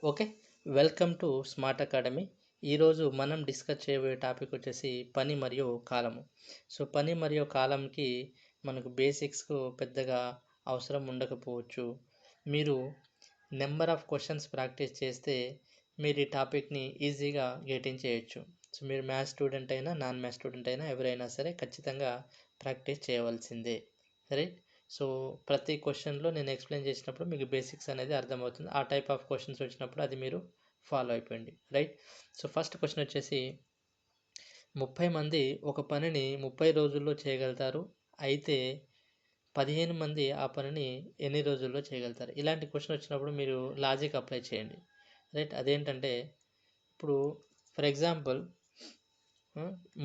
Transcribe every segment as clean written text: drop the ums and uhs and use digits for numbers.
Okay. Welcome to smart academy. ఈరోజు మనం discuss చేయబోయే టాపిక్ వచ్చేసి పని మరియు కాలము. సో, పని మరియు కాలంకి మనకు బేసిక్స్‌కు పెద్దగా అవసరం ఉండకపోవచ్చు. మీరు నెంబర్ ఆఫ్ క్వెషన్స్ ప్రాక్టీస్ చేస్తే మీరు ఈ టాపిక్‌ని ఈజీగా గెయిన్ చేయొచ్చు. సో, మీరు మ్యాథ్స్ స్టూడెంట్ అయినా, నాన్ మ్యాథ్స్ స్టూడెంట్ అయినా ఎవరైనా సరే ఖచ్చితంగా ప్రాక్టీస్ చేయవలసిందే. రైట్. సో, ప్రతి క్వెషన్‌లో నేను ఎక్స్‌ప్లెయిన్ చేసినప్పుడు మీకు బేసిక్స్ అనేది అర్థమవుతుంది. ఆ టైప్ ఆఫ్ క్వెషన్స్ వచ్చినప్పుడు అది మీరు ఫాలో అయిపోండి. రైట్. సో, ఫస్ట్ క్వెషన్ వచ్చేసి 30 మంది ఒక పనిని 30 రోజుల్లో చేయగలుగుతారు. అయితే 15 మంది ఆ పనిని ఎన్ని రోజుల్లో చేయగలుగుతారు? ఇలాంటి క్వెషన్ వచ్చినప్పుడు మీరు లాజిక్ అప్లై చేయండి. రైట్. అదేంటంటే ఇప్పుడు ఫర్ ఎగ్జాంపుల్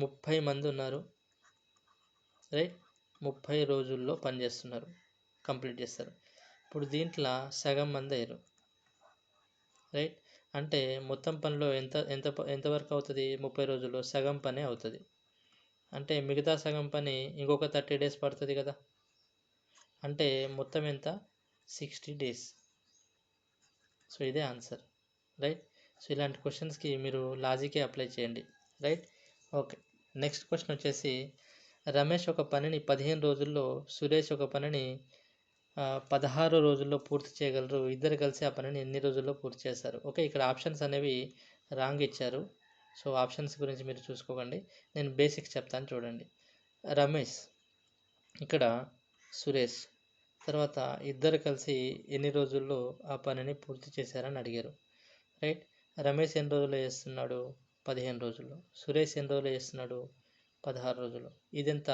30 మంది ఉన్నారు. రైట్. 30 రోజుల్లో పని చేస్తున్నారు. కంప్లీట్ చేస్తారు. ఇప్పుడు దీంట్లో సగం మంది అయ్యారు. రైట్. అంటే మొత్తం పనిలో ఎంతవరకు అవుతుంది? 30 రోజుల్లో సగం పనే అవుతుంది. అంటే మిగతా సగం పని ఇంకొక 30 డేస్ పడుతుంది కదా. అంటే మొత్తం ఎంత? 60 డేస్. సో, ఇదే ఆన్సర్. రైట్. సో, ఇలాంటి క్వశ్చన్స్కి మీరు లాజికే అప్లై చేయండి. రైట్. ఓకే. నెక్స్ట్ క్వశ్చన్ వచ్చేసి రమేష్ ఒక పనిని 15 రోజుల్లో, సురేష్ ఒక పనిని 16 రోజుల్లో పూర్తి చేయగలరు. ఇద్దరు కలిసి ఆ పనిని ఎన్ని రోజుల్లో పూర్తి చేస్తారు? ఓకే. ఇక్కడ ఆప్షన్స్ అనేవి రాంగ్ ఇచ్చారు. సో, ఆప్షన్స్ గురించి మీరు చూసుకోకండి. నేను బేసిక్స్ చెప్తాను చూడండి. రమేష్, ఇక్కడ సురేష్, తర్వాత ఇద్దరు కలిసి ఎన్ని రోజుల్లో ఆ పనిని పూర్తి చేశారని అడిగారు. రైట్. రమేష్ ఎన్ని రోజుల్లో చేస్తున్నాడు? 15 రోజుల్లో. సురేష్ ఎన్ని రోజుల్లో చేస్తున్నాడు? 16 రోజుల్లో. ఇదెంత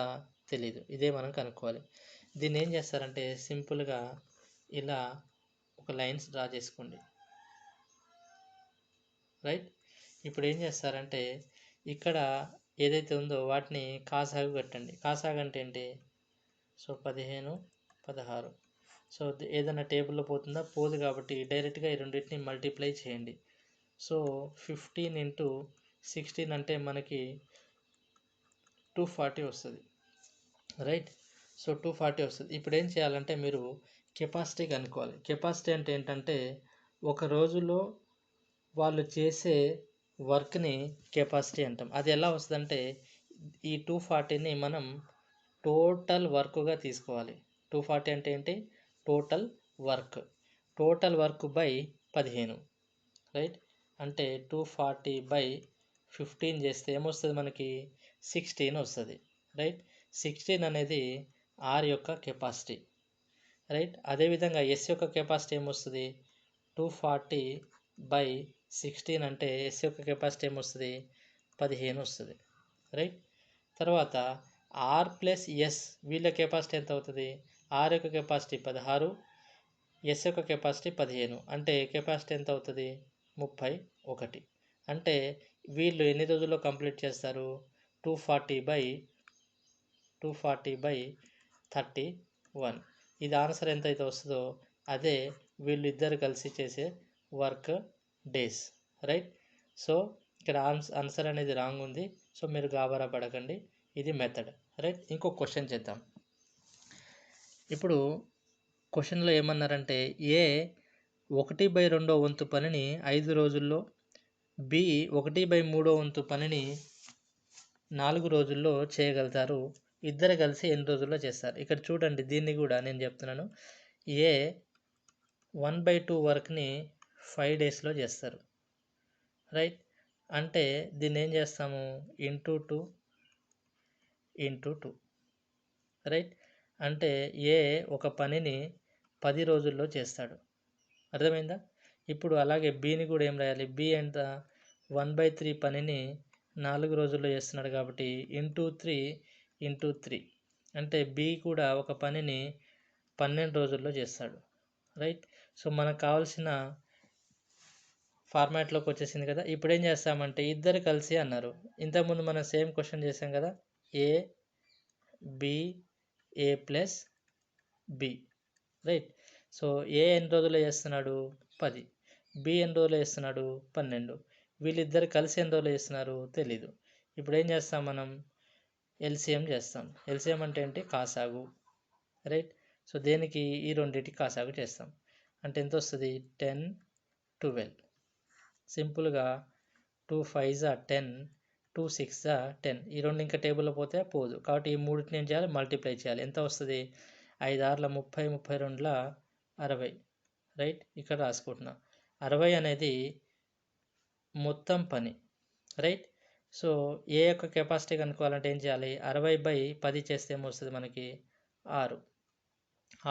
తెలీదు. ఇదే మనం కనుక్కోవాలి. దీన్ని ఏం చేస్తారంటే సింపుల్గా ఇలా ఒక లైన్స్ డ్రా చేసుకోండి. రైట్. ఇప్పుడు ఏం చేస్తారంటే ఇక్కడ ఏదైతే ఉందో వాటిని కాసాగు కట్టండి. కాసాగు అంటే ఏంటి? సో, 15, 16. సో, ఏదైనా టేబుల్లో పోతుందా? పోదు కాబట్టి డైరెక్ట్గా ఈ రెండింటిని మల్టిప్లై చేయండి. సో, 15 ఇంటూ 16 అంటే మనకి 240 వస్తుంది. రైట్. సో, 240 వస్తుంది. ఇప్పుడు ఏం చేయాలంటే మీరు కెపాసిటీ కనుక్కోవాలి. కెపాసిటీ అంటే ఏంటంటే ఒక రోజులో వాళ్ళు చేసే వర్క్ని కెపాసిటీ అంటాం. అది ఎలా వస్తుందంటే ఈ 240ని మనం టోటల్ వర్క్గా తీసుకోవాలి. 240 అంటే ఏంటి? Total work. Total work by 15. Right. అంటే 240 బై 15 చేస్తే ఏమొస్తుంది మనకి? 16 వస్తుంది. రైట్. 16 అనేది ఆర్ యొక్క కెపాసిటీ. రైట్. అదేవిధంగా ఎస్ యొక్క కెపాసిటీ ఏమొస్తుంది? 240 బై 16 అంటే ఎస్ యొక్క కెపాసిటీ ఏమొస్తుంది? 15 వస్తుంది. రైట్. తర్వాత ఆర్ ప్లస్ ఎస్ వీళ్ళ కెపాసిటీ ఎంత అవుతుంది? ఆర్ యొక్క కెపాసిటీ 16, ఎస్ యొక్క కెపాసిటీ 15. అంటే కెపాసిటీ ఎంత అవుతుంది? 31. అంటే వీళ్ళు ఎన్ని రోజుల్లో కంప్లీట్ చేస్తారు? 240 బై 31. ఇది ఆన్సర్ ఎంత అయితే వస్తుందో అదే వీళ్ళిద్దరు కలిసి చేసే వర్క్ డేస్. రైట్. సో, ఇక్కడ ఆన్సర్ అనేది రాంగ్ ఉంది. సో, మీరు గాబరా పడకండి. ఇది మెథడ్. రైట్. ఇంకో క్వశ్చన్ చేద్దాం. ఇప్పుడు క్వశ్చన్లో ఏమన్నారంటే ఏ 1/2 వంతు పనిని 5 రోజుల్లో, బి 1/3 వంతు పనిని 4 రోజుల్లో చేయగలుగుతారు. ఇద్దరు కలిసి ఎన్ని రోజుల్లో చేస్తారు? ఇక్కడ చూడండి, దీన్ని కూడా నేను చెప్తున్నాను. ఏ 1/2 వర్క్ని 5 డేస్లో చేస్తారు. రైట్. అంటే దీన్ని ఏం చేస్తాము? ఇంటూ 2. రైట్. అంటే ఏ ఒక పనిని 10 రోజుల్లో చేస్తాడు. అర్థమైందా? ఇప్పుడు అలాగే బిని కూడా ఏం రాయాలి? బి ఎంత? 1/3 పనిని 4 రోజుల్లో చేస్తున్నాడు కాబట్టి ఇంటూ 3 అంటే బి కూడా ఒక పనిని 12 రోజుల్లో చేస్తాడు. రైట్. సో, మనకు కావాల్సిన ఫార్మాట్లోకి వచ్చేసింది కదా. ఇప్పుడు ఏం చేస్తామంటే ఇద్దరు కలిసి అన్నారు. ఇంతకుముందు మనం సేమ్ క్వశ్చన్ చేసాం కదా. A B, A plus B. Right. So, A ఎన్ని రోజుల్లో చేస్తున్నాడు? 10. బి ఎన్ని రోజుల్లో చేస్తున్నాడు? 12. వీళ్ళిద్దరు కలిసి ఎన్ని రోజుల్లో చేస్తున్నారు? తెలీదు. ఇప్పుడు ఏం చేస్తాం మనం? ఎల్సిఎం చేస్తాం. ఎల్సిఎం అంటే ఏంటి? కాసాగు. రైట్. సో, దేనికి? ఈ రెండింటికి కాసాగు చేస్తాం. అంటే ఎంత వస్తుంది? 10, 12. సింపుల్గా 2 5 జా 10, 2 6 జా 10. ఈ రెండు ఇంకా టేబుల్లో పోతే పోదు, కాబట్టి ఈ మూడింటిని ఏం చేయాలి, మల్టిప్లై చేయాలి. ఎంత వస్తుంది, 5 6 30, 32 60. రైట్, ఇక్కడ రాసుకుంటున్నా. 60 అనేది మొత్తం పని. రైట్, సో ఏ యొక్క కెపాసిటీ కనుక్కోవాలంటే ఏం చేయాలి, 60/10 చేస్తే ఏమొస్తుంది మనకి 6.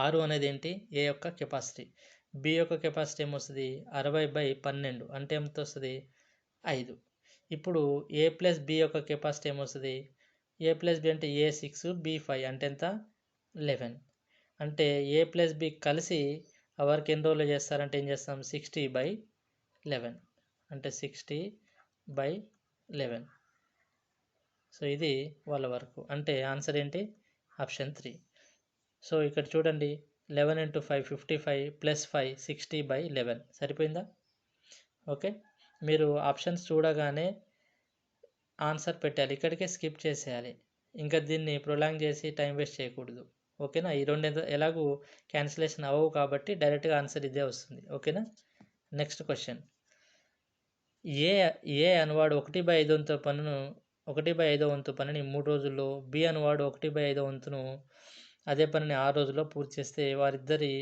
6 అనేది ఏంటి, ఏ యొక్క కెపాసిటీ. బి యొక్క కెపాసిటీ ఏమొస్తుంది, 60/12 అంటే ఎంత వస్తుంది, 5. ఇప్పుడు ఏ ప్లస్ బి యొక్క కెపాసిటీ ఏమొస్తుంది, ఏ ప్లస్ బి అంటే ఏ 6 బి 5 అంటే ఎంత, 11. అంటే ఏ ప్లస్ బి కలిసి ఆ వర్క్ ఎన్ని రోజులు చేస్తారంటే ఏం చేస్తాం, 60/11 అంటే 60/11. సో ఇది వాళ్ళ వర్క్. అంటే ఆన్సర్ ఏంటి, ఆప్షన్ 3. సో ఇక్కడ చూడండి, 11 × 5 55 + 5 60/11 సరిపోయిందా. ఓకే, మీరు ఆప్షన్స్ చూడగానే ఆన్సర్ పెట్టాలి, ఇక్కడికే స్కిప్ చేసేయాలి. ఇంకా దీన్ని ప్రొలాంగ్ చేసి టైం వేస్ట్ చేయకూడదు. ఓకేనా, ఈ రెండు ఎలాగూ క్యాన్సిలేషన్ అవ్వవు కాబట్టి డైరెక్ట్గా ఆన్సర్ ఇదే వస్తుంది. ఓకేనా, నెక్స్ట్ క్వశ్చన్. ఏ అనువాడు 1/5 వంతు పనును 1/5 వంతు పనిని 3 రోజుల్లో, బి అనువాడు 1/5 వంతును అదే పనిని 6 రోజుల్లో పూర్తి చేస్తే వారిద్దరి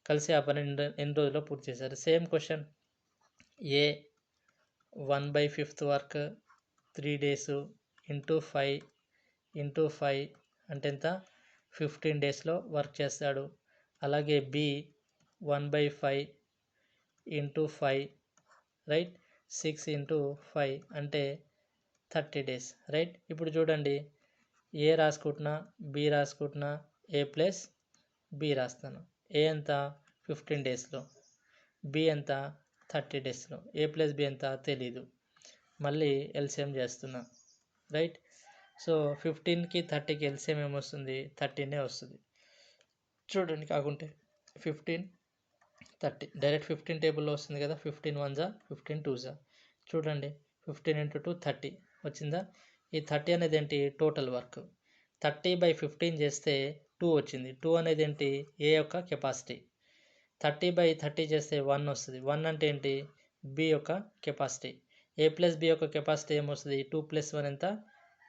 కలిసి ఆ పని ఎన్ని రోజుల్లో పూర్తి చేశారు. Same question. A 1/5 work 3 days into 5 అంటే ఎంత, 15 daysలో వర్క్ చేస్తాడు. అలాగే బి 1/5 ఇంటూ 5, రైట్, 6 × 5 అంటే 30 days. రైట్, ఇప్పుడు చూడండి, ఏ రాసుకుంటున్నా, బి రాసుకుంటున్నా, ఏ ప్లస్ బి రాస్తాను. ఏ ఎంత 15 daysలో, బి ఎంత 30 daysలో, ఏ ప్లస్ బి ఎంత తెలీదు, మళ్ళీ ఎల్సిఎం చేస్తున్నా. రైట్, సో 15కి 30కి ఎల్సిఎం ఏమొస్తుంది, 13 వస్తుంది. చూడండి, కాకుంటే 15 30 డైరెక్ట్ 15 టేబుల్లో వస్తుంది కదా, 15 1 జా 15 2 జా. చూడండి, 15 × 2 30 వచ్చిందా. ఈ 30 అనేది ఏంటి, టోటల్ వర్క్. 30/15 చేస్తే 2 వచ్చింది. 2 అనేది ఏంటి, ఏ యొక్క కెపాసిటీ. 30/30 చేస్తే 1 వస్తుంది. 1 అంటే ఏంటి, బి యొక్క కెపాసిటీ. ఏ ప్లస్ బి యొక్క కెపాసిటీ ఏమొస్తుంది, 2 + 1 ఎంత,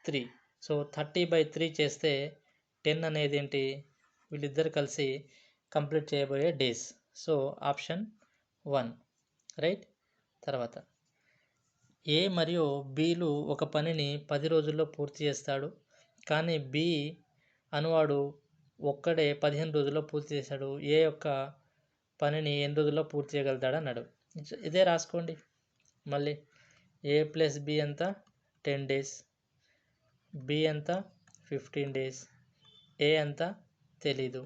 3. సో 30/3 చేస్తే 10 అనేది ఏంటి, వీళ్ళిద్దరు కలిసి కంప్లీట్ చేయబోయే డేస్. So option 1. రైట్, తర్వాత ఏ మరియు బిలు ఒక పనిని 10 రోజుల్లో పూర్తి చేస్తాడు, కానీ బి అనువాడు ఒక్కడే 15 రోజుల్లో పూర్తి చేశాడు. ఏ యొక్క పనిని ఎన్ని రోజుల్లో పూర్తి చేయగలుగుతాడు అన్నాడు. ఇదే రాసుకోండి మళ్ళీ. ఏ ప్లస్ బి ఎంత 10 days, బి ఎంత 15 days, ఏ ఎంత తెలీదు.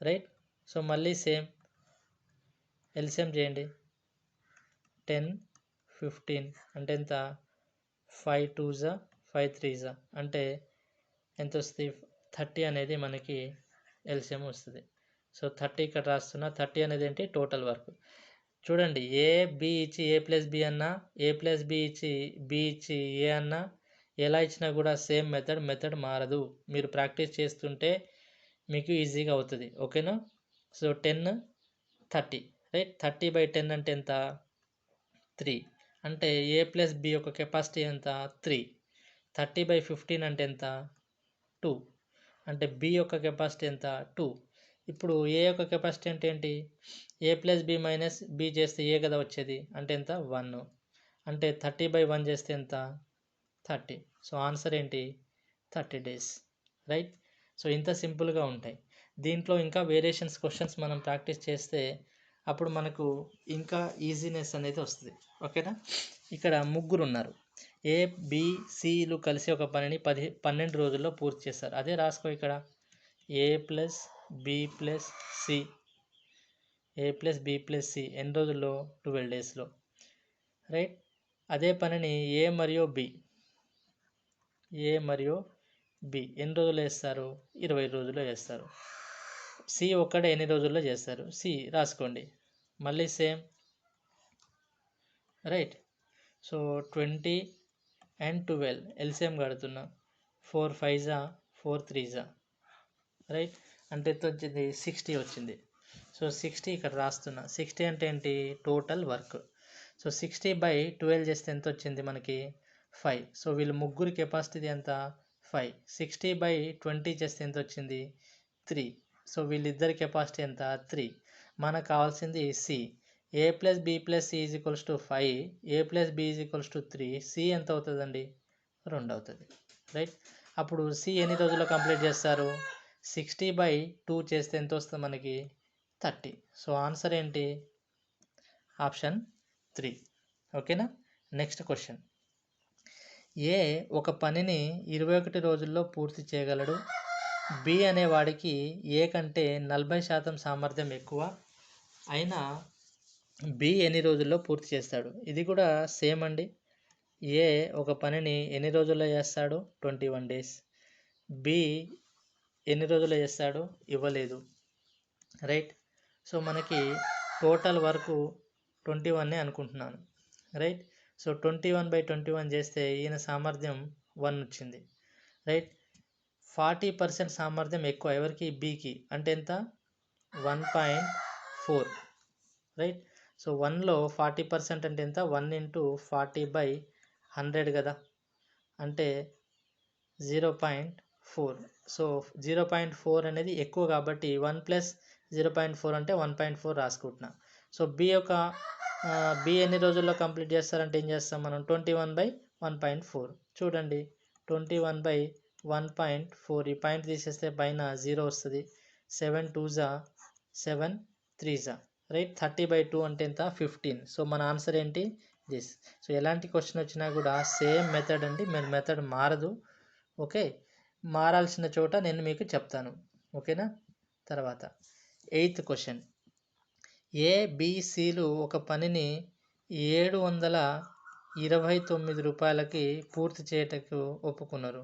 రైట్, సో మళ్ళీ సేమ్ ఎల్సిఎం చేయండి. 10 15 అంటే ఎంత, 5 2 జా 5 3 జా అంటే ఎంత వస్తుంది, 30 అనేది మనకి ఎల్సిఎం వస్తుంది. సో 30 ఇక్కడ రాస్తున్నా. 30 అనేది ఏంటి, టోటల్ వర్క్. చూడండి, ఏ బి ఇచ్చి ఏ ప్లస్ బి అన్నా, ఏ ప్లస్ బి ఇచ్చి బి ఇచ్చి ఏ అన్నా, ఎలా ఇచ్చినా కూడా సేమ్ మెథడ్ మారదు. మీరు ప్రాక్టీస్ చేస్తుంటే మీకు ఈజీగా అవుతుంది. ఓకేనా, సో 10 30 రైట్. 30/10 అంటే ఎంత, 3. అంటే ఏ ప్లస్ బి యొక్క కెపాసిటీ ఎంత, 3. 30/15 అంటే ఎంత, 2. అంటే బి యొక్క కెపాసిటీ ఎంత, 2. ఇప్పుడు ఏ యొక్క కెపాసిటీ అంటే ఏంటి, ఏ ప్లస్ బి మైనస్ బి చేస్తే ఏ కదా వచ్చేది, అంటే ఎంత, 1. అంటే 30/1 చేస్తే ఎంత, 30. సో ఆన్సర్ ఏంటి, 30 days. రైట్, సో ఇంత సింపుల్గా ఉంటాయి. దీంట్లో ఇంకా వేరియేషన్స్ క్వశ్చన్స్ మనం ప్రాక్టీస్ చేస్తే అప్పుడు మనకు ఇంకా ఈజీనెస్ అనేది వస్తుంది. ఓకేనా, ఇక్కడ ముగ్గురు ఉన్నారు. ఏ బి సిలు కలిసి ఒక పనిని 12 రోజుల్లో పూర్తి చేస్తారు. అదే రాసుకో ఇక్కడ, A plus B plus C, A plus B plus C ఎన్ని రోజుల్లో, 12 daysలో. రైట్, అదే పనిని ఏ మరియు బి ఎన్ని రోజుల్లో చేస్తారు, 20 రోజుల్లో చేస్తారు. సి ఒక్కడే ఎన్ని రోజుల్లో చేస్తారు, సి రాసుకోండి. మళ్ళీ same. Right, so 20 and 12 LCM కడుతున్నా. 4 5 జా 4 3 జా. రైట్, అంటే ఎంత వచ్చింది, 60 వచ్చింది. సో 60 ఇక్కడ రాస్తున్నా. 60 అంటే ఏంటి, టోటల్ వర్క్. సో 60/12 చేస్తే ఎంత వచ్చింది మనకి 5. సో వీళ్ళు ముగ్గురు కెపాసిటీ ఎంత 5. 60/20 చేస్తే ఎంత వచ్చింది 3. సో వీళ్ళిద్దరి కెపాసిటీ ఎంత 3. మనకు కావాల్సింది C. a plus B plus C is equals to 5, a plus B is equals to 3, C ఎంత అవుతుందండి 2 అవుతుంది. రైట్. అప్పుడు సి ఎన్ని రోజుల్లో కంప్లీట్ చేస్తారు 60/2 చేస్తే ఎంత వస్తుంది మనకి 30. సో ఆన్సర్ ఏంటి ఆప్షన్ 3. ఓకేనా. Next question. ఏ ఒక పనిని 21 రోజుల్లో పూర్తి చేయగలడు. బి అనేవాడికి ఏ కంటే 40% సామర్థ్యం ఎక్కువ అయినా బి ఎన్ని రోజుల్లో పూర్తి చేస్తాడు. ఇది కూడా సేమ్ అండి. ఏ ఒక పనిని ఎన్ని రోజుల్లో చేస్తాడు 21 డేస్. బి ఎన్ని రోజుల్లో చేస్తాడు ఇవ్వలేదు. రైట్. సో మనకి టోటల్ వర్క్ 21 అనుకుంటున్నాను. రైట్. సో 21/21 చేస్తే ఈయన సామర్థ్యం 1 వచ్చింది. రైట్. 40% సామర్థ్యం ఎక్కువ ఎవరికి బికి అంటే ఎంత 1.4. రైట్. సో 1లో 40% అంటే ఎంత 1 × 40/100 కదా, అంటే 0.4. సో 0.4 అనేది ఎక్కువ కాబట్టి 1 + 0.4 అంటే 1.4 రాసుకుంటున్నా. సో బి ఎన్ని రోజుల్లో కంప్లీట్ చేస్తారంటే ఏం చేస్తాం మనం 21/1.4. చూడండి 21/1.4 ఈ పాయింట్ తీసేస్తే పైన 0 వస్తుంది. 7 2s 7 3s. రైట్. 30/2 అంటే ఎంత 15. సో మన ఆన్సర్ ఏంటి దిస్. సో ఎలాంటి క్వశ్చన్ వచ్చినా కూడా సేమ్ మెథడ్ అండి, మీరు మెథడ్ మారదు. ఓకే. మారాల్సిన చోట నేను మీకు చెప్తాను. ఓకేనా. తర్వాత 8th క్వశ్చన్. ఏబిసిలు ఒక పనిని 729 రూపాయలకి పూర్తి చేయటకు ఒప్పుకున్నారు.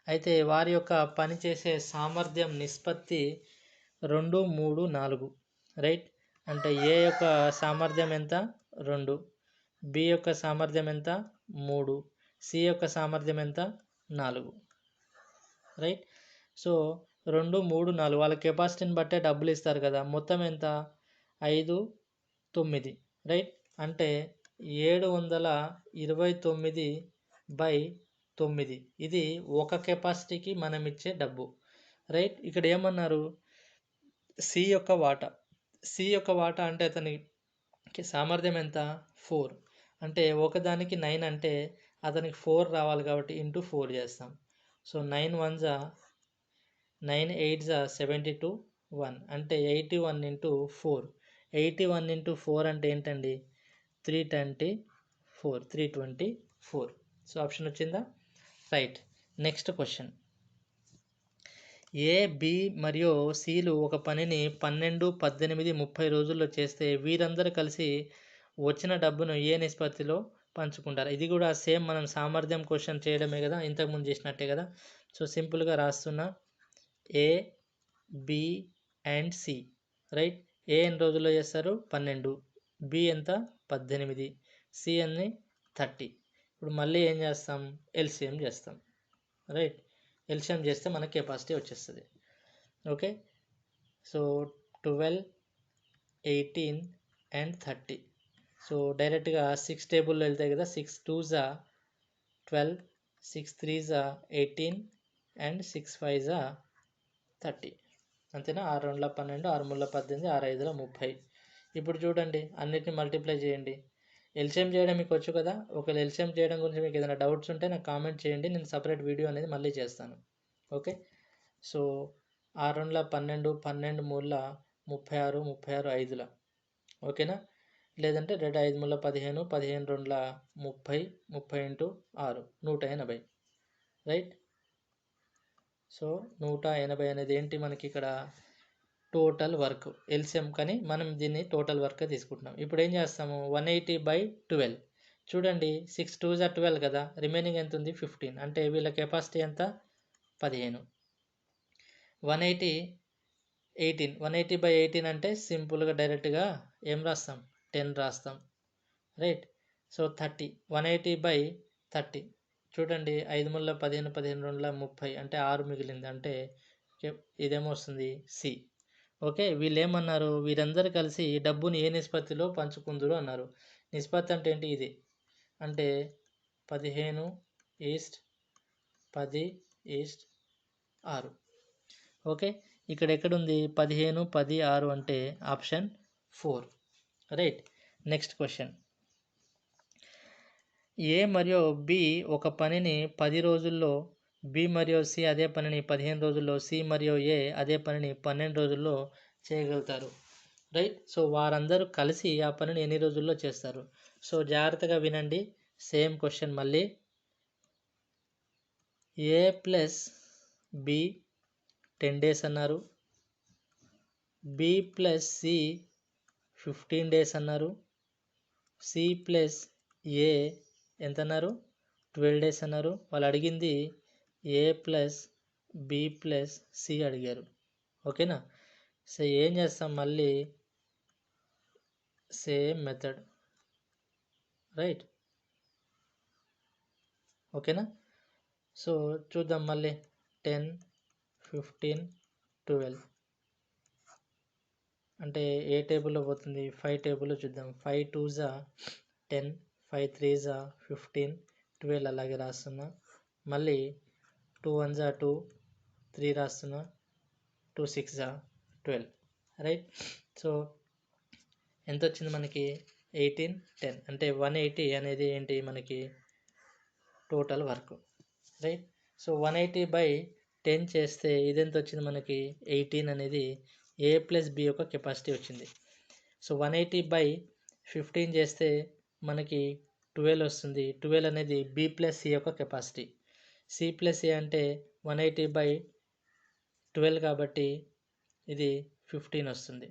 అయితే వారి యొక్క పని చేసే సామర్థ్యం నిష్పత్తి 2 3 4. రైట్. అంటే ఏ యొక్క సామర్థ్యం ఎంత 2, బి యొక్క సామర్థ్యం ఎంత 3, సి యొక్క సామర్థ్యం ఎంత 4. రైట్. సో 2 3 4 వాళ్ళ కెపాసిటీని బట్టే డబ్బులు ఇస్తారు కదా. మొత్తం ఎంత 5 9. రైట్. అంటే 729/9 ఇది ఒక కెపాసిటీకి మనం ఇచ్చే డబ్బు. రైట్. ఇక్కడ ఏమన్నారు సి యొక్క వాటా అంటే అతనికి సామర్థ్యం ఎంత 4. అంటే ఒకదానికి 9 అంటే అతనికి 4 రావాలి కాబట్టి ఇంటూ 4 చేస్తాం. సో 9 1s 9 8s 72 1 అంటే 81 × 4. 81 × 4 అంటే ఏంటండి 324. సో ఆప్షన్ వచ్చిందా right. Next question. A B మరియు సిలు ఒక పనిని 12 18 30 రోజుల్లో చేస్తే వీరందరూ కలిసి వచ్చిన డబ్బును ఏ నిష్పత్తిలో పంచుకుంటారు. ఇది కూడా సేమ్ మనం సామర్థ్యం క్వశ్చన్ చేయడమే కదా, ఇంతకుముందు చేసినట్టే కదా. సో సింపుల్గా రాస్తున్నా A B and C. Right. A ఎన్ని రోజుల్లో చేస్తారు 12, బి ఎంత 18, సి అన్ని 30. ఇప్పుడు మళ్ళీ ఏం చేస్తాం ఎల్సిఎం చేస్తాం. రైట్. ఎల్సిఎం చేస్తే మనకి కెపాసిటీ వచ్చేస్తుంది. ఓకే. So 12 18 and 30. సో డైరెక్ట్గా 6 టేబుల్లో వెళ్తాయి కదా. 6 2s 12, 6 3s 18 అండ్ 6 5s 30. అంతేనా. 6 2 12, 6 3 18, 6 5 30. ఇప్పుడు చూడండి అన్నిటిని మల్టిప్లై చేయండి. ఎల్సిఎం చేయడం మీకు వచ్చు కదా. ఒకవేళ ఎల్సిఎం చేయడం గురించి మీకు ఏదైనా డౌట్స్ ఉంటే నాకు కామెంట్ చేయండి, నేను సపరేట్ వీడియో అనేది మళ్ళీ చేస్తాను. ఓకే. సో 6 2 12, 12 3 36, 36 5. ఓకేనా. లేదంటే 2 5 3 15, 15 2 30, 30 × 6 180. రైట్. సో 180 అనేది ఏంటి మనకి ఇక్కడ టోటల్ వర్క్ ఎల్సిఎం, కానీ మనం దీన్ని టోటల్ వర్క్ తీసుకుంటున్నాం. ఇప్పుడు ఏం చేస్తాము 180/12. చూడండి 6 2s 12 కదా, రిమైనింగ్ ఎంత ఉంది 15. అంటే వీళ్ళ కెపాసిటీ ఎంత 15. 180 18. 180/18 అంటే సింపుల్గా డైరెక్ట్గా ఏం రాస్తాం 10 రాస్తాం. రైట్. సో 30. 180/30. చూడండి 5 3 15, 15 2 30 అంటే 6 మిగిలింది. అంటే ఇదేమో వస్తుంది సి. ఓకే. వీళ్ళు ఏమన్నారు వీరందరూ కలిసి డబ్బుని ఏ నిష్పత్తిలో పంచుకుందరు అన్నారు. నిష్పత్తి అంటే ఏంటి? ఇది అంటే 15:10:6. ఓకే, ఇక్కడ ఎక్కడుంది 15, 10, 6 అంటే option 4. Right. Next question. A మరియు బి ఒక పనిని 10 రోజుల్లో, బి మరియు సి అదే పనిని 15 రోజుల్లో, సి మరియు ఏ అదే పనిని 12 రోజుల్లో చేయగలుగుతారు. రైట్. సో వారందరూ కలిసి ఆ పనిని ఎన్ని రోజుల్లో చేస్తారు? సో జాగ్రత్తగా వినండి. సేమ్ క్వశ్చన్ మళ్ళీ. ఏ ప్లస్ బి 10 days అన్నారు, బి ప్లస్ సి 15 days అన్నారు, సి ప్లస్ ఏ ఎంత అన్నారు? 12 days అన్నారు. వాళ్ళు అడిగింది ఏ ప్లస్ బి ప్లస్ సి అడిగారు. ఓకేనా? సో ఏం చేస్తాం? మళ్ళీ సేమ్ మెథడ్. రైట్. ఓకేనా? సో చూద్దాం మళ్ళీ. 10, 15, 12 అంటే ఏ టేబుల్లో పోతుంది? 5 టేబుల్లో చూద్దాం. 5 2s 10, 5 3s 15, 12 అలాగే రాస్తున్నా. మళ్ళీ 2 1s 2, 3 రాస్తున్నా, 2 6s 12. రైట్. సో ఎంత వచ్చింది మనకి? 18, 10 అంటే 180 అనేది ఏంటి మనకి? Total work. రైట్. సో 180/10 చేస్తే ఇదెంత వచ్చింది మనకి? 18 అనేది ఏ ప్లస్ బి యొక్క కెపాసిటీ వచ్చింది. సో 180/15 చేస్తే మనకి 12 వస్తుంది. 12 అనేది బి ప్లస్ సి యొక్క కెపాసిటీ. సి ప్లస్ ఏ అంటే 180/12 కాబట్టి ఇది 15 వస్తుంది.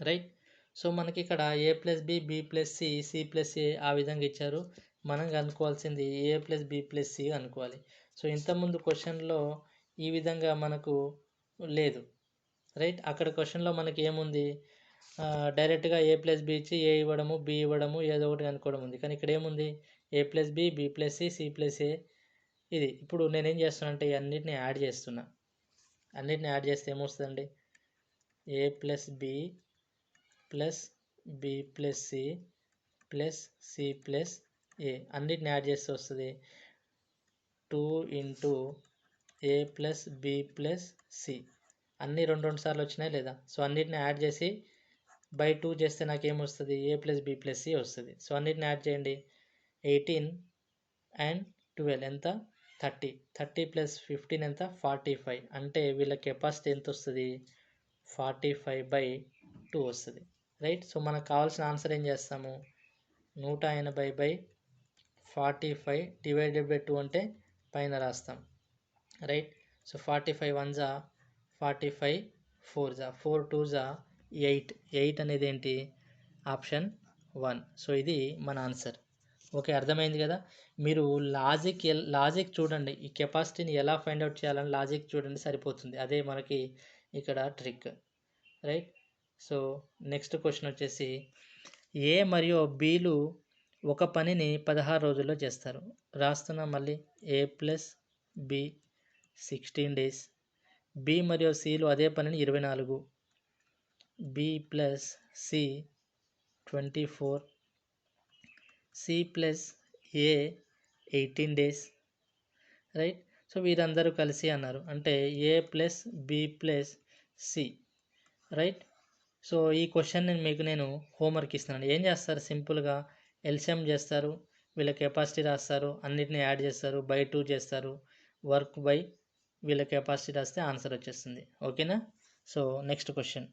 రైట్. సో మనకి ఇక్కడ A plus B, B plus C, C plus A ఆ విధంగా ఇచ్చారు. మనం కనుక్కోవాల్సింది A plus B plus C అనుకోవాలి. సో ఇంతకుముందు క్వశ్చన్లో ఈ విధంగా మనకు లేదు. రైట్. అక్కడ క్వశ్చన్లో మనకి ఏముంది? డైరెక్ట్గా ఏ ప్లస్ బి ఇచ్చి ఏ ఇవ్వడము, బి ఇవ్వడము, ఏదో ఒకటి అనుకోవడం ఉంది. కానీ ఇక్కడ ఏముంది? A plus B, B plus C, C plus A. ఇది ఇప్పుడు నేనేం చేస్తున్నా అంటే అన్నిటిని యాడ్ చేస్తున్నా. అన్నిటిని యాడ్ చేస్తే ఏమొస్తుందండి? A plus B plus B plus C plus C plus A అన్నిటిని యాడ్ చేస్తే వస్తుంది 2 into A plus B plus C. అన్నీ 2 సార్లు వచ్చినాయి లేదా? సో అన్నిటిని యాడ్ చేసి బై 2 చేస్తే నాకు ఏమొస్తుంది? ఏ ప్లస్ బి ప్లస్ సి వస్తుంది. సో అన్నిటిని యాడ్ చేయండి. 18 అండ్ 12 ఎంత? 30. 30 ప్లస్ 15 ఎంత? 45. అంటే వీళ్ళ కెపాసిటీ ఎంత వస్తుంది? 45/2 వస్తుంది. రైట్. సో మనకు కావాల్సిన ఆన్సర్ ఏం చేస్తాము? 180/45 డివైడెడ్ బై 2 అంటే పైన రాస్తాం. Right. So 45 1s 45 4s 4 2s 8. 8 అనేది ఏంటి? ఆప్షన్ 1. సో ఇది మన ఆన్సర్. ఓకే, అర్థమైంది కదా? మీరు లాజిక్ చూడండి. ఈ కెపాసిటీని ఎలా ఫైండ్ అవుట్ చేయాలని లాజిక్ చూడండి, సరిపోతుంది. అదే మనకి ఇక్కడ trick. Right. So next question వచ్చేసి ఏ మరియు బిలు ఒక పనిని 16 రోజుల్లో చేస్తారు. రాస్తున్నాం మళ్ళీ. A plus B 16 days, B మరియు సిలు అదే పనిని 24, B plus C 24, C plus A 18 days. Right. So వీరందరూ కలిసి అన్నారు అంటే A plus B plus C. Right. So ఈ క్వశ్చన్ నేను హోంవర్క్ ఇస్తున్నాను. ఏం చేస్తారు? సింపుల్గా ఎల్సిఎం చేస్తారు, వీళ్ళ కెపాసిటీ రాస్తారు, అన్నిటిని యాడ్ చేస్తారు, బై 2 చేస్తారు, వర్క్ బై వీళ్ళ కెపాసిటీ రాస్తే ఆన్సర్ వచ్చేస్తుంది. ఓకేనా? So next question.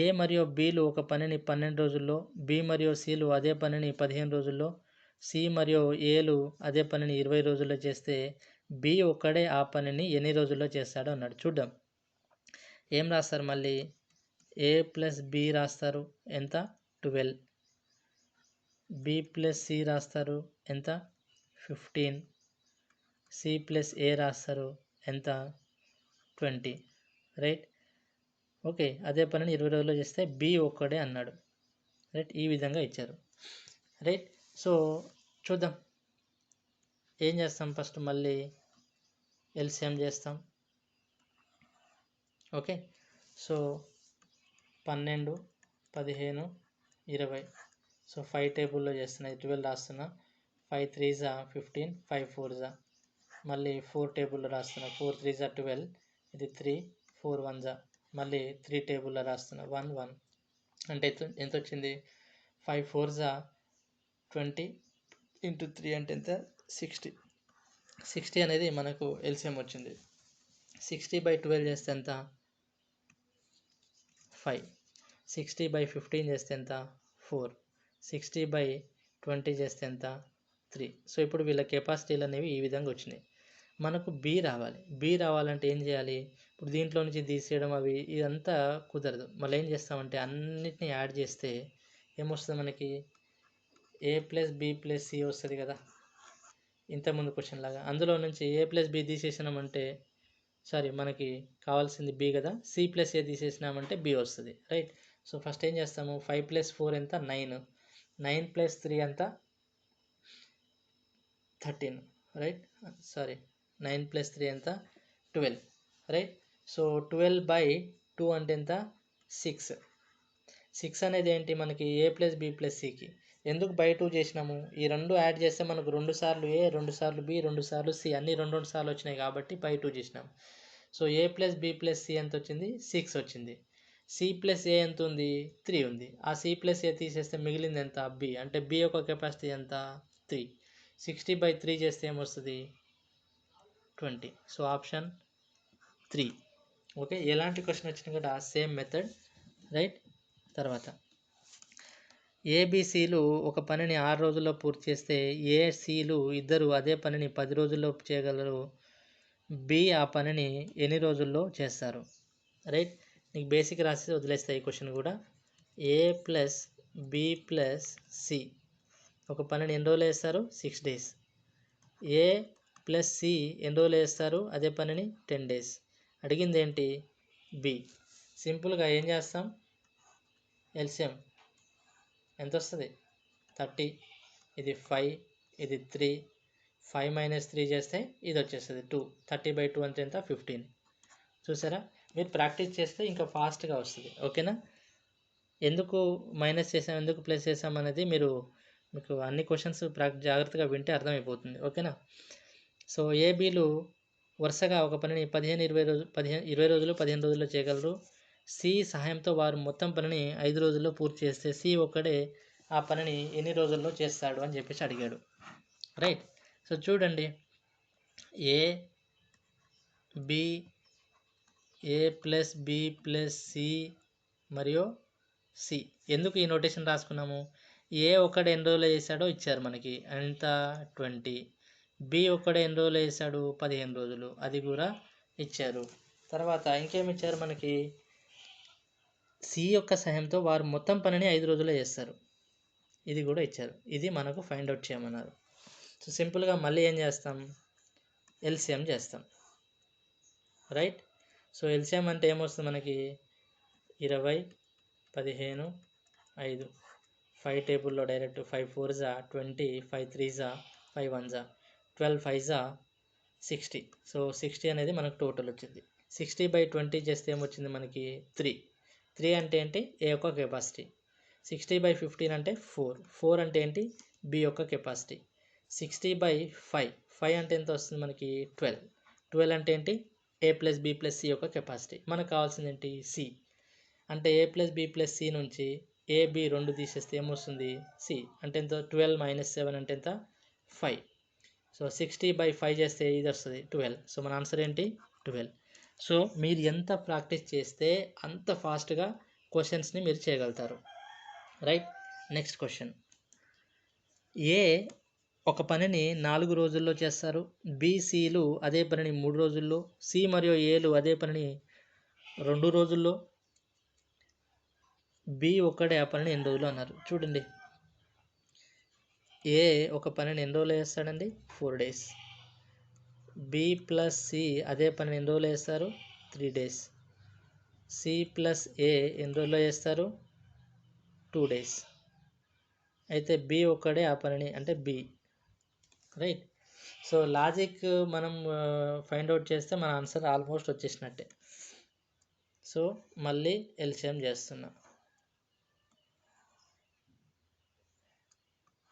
ఏ మరియు బిలు ఒక పనిని 12 రోజుల్లో, బి మరియు సిలు అదే పనిని 15 రోజుల్లో, సి మరియు ఏలు అదే పనిని 20 రోజుల్లో చేస్తే బి ఒక్కడే ఆ పనిని ఎన్ని రోజుల్లో చేస్తాడో అన్నాడు. చూద్దాం. ఏం రాస్తారు? మళ్ళీ ఏ ప్లస్ బి రాస్తారు, ఎంత? 12. బి ప్లస్ సి రాస్తారు, ఎంత? 15. సి ప్లస్ ఏ రాస్తారు, ఎంత? 20. రైట్. ఓకే, అదే పనిని 20 రోజుల్లో చేస్తే బి ఒక్కడే అన్నాడు. రైట్. ఈ విధంగా ఇచ్చారు. రైట్. సో చూద్దాం ఏం చేస్తాం. ఫస్ట్ మళ్ళీ ఎల్సిఎం చేస్తాం. ఓకే. సో 12, 15, 20. సో 5 టేబుల్లో చేస్తున్నా, 12 రాస్తున్నా. 5 3 15, 5 4 మళ్ళీ 4 టేబుల్లో రాస్తున్నా, 4 3 12, ఇది 3 4 1 మళ్ళీ 3 టేబుల్లో రాస్తున్నా, 1 1 అంటే ఎంత వచ్చింది? 5 4 20 ఇంటూ 3 అంటే ఎంత? 60. 60 అనేది మనకు ఎల్సిఎం వచ్చింది. 60/12 చేస్తే ఎంత? 5. 60/15 చేస్తే ఎంత? 4. 60/20 చేస్తే ఎంత? 3. సో ఇప్పుడు వీళ్ళ కెపాసిటీలు అనేవి ఈ విధంగా వచ్చినాయి. మనకు బి రావాలి. బి రావాలంటే ఏం చేయాలి? ఇప్పుడు దీంట్లో నుంచి తీసేయడం అవి ఇదంతా కుదరదు. మళ్ళీ ఏం చేస్తామంటే అన్నిటిని యాడ్ చేస్తే ఏమొస్తుంది మనకి? a + b + c వస్తుంది కదా, ఇంతకుముందు క్వశ్చన్ లాగా. అందులో నుంచి a + b తీసేసినామంటే మనకి కావాల్సింది b కదా, c + a తీసేసినామంటే b వస్తుంది, రైట్. సో ఫస్ట్ ఏం చేస్తాము? 5 + 4 ఎంత? 9. 9 + 3 ఎంత? 13, రైట్. 9 + 3 ఎంత? 12, రైట్. సో 12/2 అంటే ఎంత? 6. 6 అనేది ఏంటి మనకి? a + b + cకి. ఎందుకు బై 2 చేసినాము? ఈ రెండు యాడ్ చేస్తే మనకు 2 సార్లు a, 2 సార్లు b, 2 సార్లు c, అన్ని 2 సార్లు వచ్చినాయి కాబట్టి బై 2 చేసినాము. సో a + b + c ఎంత వచ్చింది? 6 వచ్చింది. c + a ఎంత ఉంది? 3 ఉంది. ఆ c + a తీసేస్తే మిగిలింది ఎంత? b. అంటే b యొక్క కెపాసిటీ ఎంత? 3. 60/3 చేస్తే ఏమొస్తుంది? 20. So option 3. ఓకే, ఎలాంటి క్వశ్చన్ వచ్చినా కూడా సేమ్ మెథడ్, రైట్. తర్వాత ఏబిసిలు ఒక పనిని 6 రోజుల్లో పూర్తి చేస్తే ఏసీలు ఇద్దరు అదే పనిని 10 రోజుల్లో చేయగలరు. బి ఆ పనిని ఎన్ని రోజుల్లో చేస్తారు? రైట్. నీకు బేసిక్ రాసి వదిలేస్తాయి ఈ క్వశ్చన్ కూడా. ఏ ప్లస్ బి ప్లస్ సి ఒక పనిని ఎన్ని రోజులు చేస్తారు? 6 days. ఏ ప్లస్ సి ఎన్ని రోజులు చేస్తారు అదే పనిని? 10 days. అడిగింది ఏంటి? బి. సింపుల్గా ఏం చేస్తాం? ఎల్సిఎం ఎంత వస్తుంది? 30. ఇది 5, ఇది 3. 5 - 3 చేస్తే ఇది వచ్చేస్తుంది 2. 30/2 అంటే ఎంత? 15. చూసారా? మీరు ప్రాక్టీస్ చేస్తే ఇంకా ఫాస్ట్గా వస్తుంది. ఓకేనా? ఎందుకు మైనస్ చేసాం, ఎందుకు ప్లస్ చేసాం అనేది మీకు అన్ని క్వశ్చన్స్ జాగ్రత్తగా వింటే అర్థమైపోతుంది. ఓకేనా? సో ఏబీలు వరుసగా ఒక పనిని 20 రోజులు 15 రోజుల్లో చేయగలరు. సి సహాయంతో వారు మొత్తం పనిని 5 రోజుల్లో పూర్తి చేస్తే సి ఒక్కడే ఆ పనిని ఎన్ని రోజుల్లో చేస్తాడు అని చెప్పేసి అడిగాడు, రైట్. సో చూడండి, A B, A plus B plus C మరియు సి. ఎందుకు ఈ నోటేషన్ రాసుకున్నాము? ఏ ఒక్కడే ఎన్ని రోజుల్లో చేశాడో ఇచ్చారు మనకి, ఎంత? 20. బి ఒక్కడే ఎన్ని రోజుల్లో చేశాడు? 15 రోజులు, అది కూడా ఇచ్చారు. తర్వాత ఇంకేమి ఇచ్చారు మనకి? సి యొక్క సహాయంతో వారు మొత్తం పనిని 5 రోజుల్లో చేస్తారు, ఇది కూడా ఇచ్చారు. ఇది మనకు ఫైండ్ అవుట్ చేయమన్నారు. సో సింపుల్గా మళ్ళీ ఏం చేస్తాం? ఎల్సిఎం చేస్తాం, రైట్. సో ఎల్సిఎం అంటే ఏమొస్తుంది మనకి? 20, 15, 5. 5 టేబుల్లో డైరెక్ట్ 5 4 20, 5 3 5 1 12, 5 60. సో 60 అనేది మనకు టోటల్ వచ్చింది. 60/20 చేస్తే ఏమొచ్చింది మనకి? 3. 3 అంటే ఏంటి? ఏ యొక్క కెపాసిటీ. 60/15 అంటే 4. 4 అంటే ఏంటి? బి యొక్క కెపాసిటీ. 60/5. 5 అంటే ఎంత వస్తుంది మనకి? 12. 12 అంటే ఏంటి? ఏ ప్లస్ బి ప్లస్ సి యొక్క కెపాసిటీ. మనకు కావాల్సింది ఏంటి? సి. అంటే A plus B plus C నుంచి ఏ బి 2 తీసేస్తే ఏమొస్తుంది? సి. అంటే ఎంత? 12 - 7 అంటే ఎంత? 5. సో 60/5 చేస్తే ఇది వస్తుంది 12. సో మన ఆన్సర్ ఏంటి? 12. సో మీరు ఎంత ప్రాక్టీస్ చేస్తే అంత ఫాస్ట్గా క్వశ్చన్స్ని మీరు చేయగలుగుతారు, రైట్. Next question. ఏ ఒక పనిని 4 రోజుల్లో చేస్తారు. బిసిలు అదే పనిని 3 రోజుల్లో, సి మరియు ఏలు అదే పనిని 2 రోజుల్లో, బి ఒక్కడే ఆ పనిని ఎన్ని రోజులు అన్నారు. చూడండి, ఏ ఒక పనిని ఎన్ని రోజులు చేస్తాడండి? 4 days. బి ప్లస్ సి అదే పనిని ఎన్ని రోజులు చేస్తారు? 3 days. సి ప్లస్ ఏ ఎన్ని రోజుల్లో చేస్తారు? 2 days. అయితే బి ఒక్కడే ఆ పనిని, అంటే బి, రైట్. సో లాజిక్ మనం ఫైండ్ అవుట్ చేస్తే మన ఆన్సర్ ఆల్మోస్ట్ వచ్చేసినట్టే. సో మళ్ళీ ఎల్సిఎం చేస్తున్నా.